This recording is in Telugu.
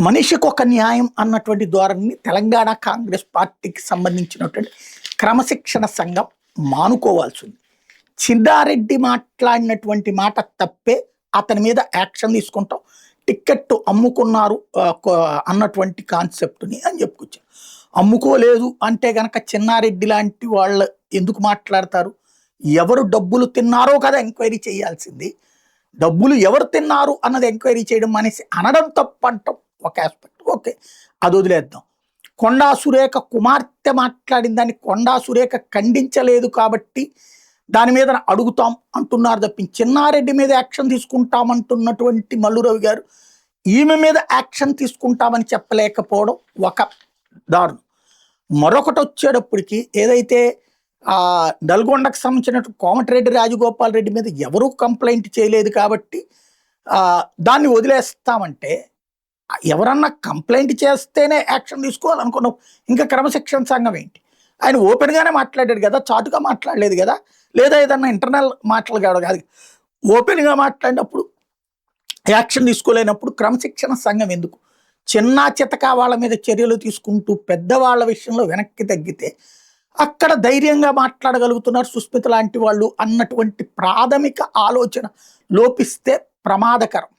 మనిషికి ఒక న్యాయం అన్నటువంటి ధోరణిని తెలంగాణ కాంగ్రెస్ పార్టీకి సంబంధించినటువంటి క్రమశిక్షణ సంఘం మానుకోవాల్సి ఉంది. చిన్నారెడ్డి మాట్లాడినటువంటి మాట తప్పే, అతని మీద యాక్షన్ తీసుకుంటాం, టిక్కెట్ అమ్ముకున్నారు అన్నటువంటి కాన్సెప్ట్ని అని చెప్పుకొచ్చారు. అమ్ముకోలేదు అంటే గనక చిన్నారెడ్డి లాంటి వాళ్ళు ఎందుకు మాట్లాడతారు? ఎవరు డబ్బులు తిన్నారో కదా ఎంక్వైరీ చేయాల్సింది. డబ్బులు ఎవరు తిన్నారు అన్నది ఎంక్వైరీ చేయడం అనేసి అనడం తప్పంటాం ఒక ఆస్పెక్ట్. ఓకే, అది వదిలేద్దాం. కొండా సురేఖ కుమార్తె మాట్లాడిన దాన్ని కొండా సురేఖ ఖండించలేదు కాబట్టి దాని మీద అడుగుతాం అంటున్నారు తప్పించి, చిన్నారెడ్డి మీద యాక్షన్ తీసుకుంటామంటున్నటువంటి మల్లురవి గారు ఈమె మీద యాక్షన్ తీసుకుంటామని చెప్పలేకపోవడం ఒక దారుణం. మరొకటి వచ్చేటప్పటికి ఏదైతే నల్గొండకు సంబంధించిన కోమటిరెడ్డి రాజగోపాల్ రెడ్డి మీద ఎవరూ కంప్లైంట్ చేయలేదు కాబట్టి దాన్ని వదిలేస్తామంటే, ఎవరన్నా కంప్లైంట్ చేస్తేనే యాక్షన్ తీసుకోవాలనుకున్నాం. ఇంకా క్రమశిక్షణ సంఘం ఏంటి? ఆయన ఓపెన్గానే మాట్లాడాడు కదా, చాటుగా మాట్లాడలేదు కదా, లేదా ఏదన్నా ఇంటర్నల్ మాటలు కాదు, ఓపెన్గా మాట్లాడినప్పుడు యాక్షన్ తీసుకోలేనప్పుడు క్రమశిక్షణ సంఘం ఎందుకు? చిన్న చితక వాళ్ళ మీద చర్యలు తీసుకుంటూ పెద్దవాళ్ళ విషయంలో వెనక్కి తగ్గితే అక్కడ ధైర్యంగా మాట్లాడగలుగుతున్నారు సుస్మిత లాంటి వాళ్ళు అన్నటువంటి ప్రాథమిక ఆలోచన లోపిస్తే ప్రమాదకరం.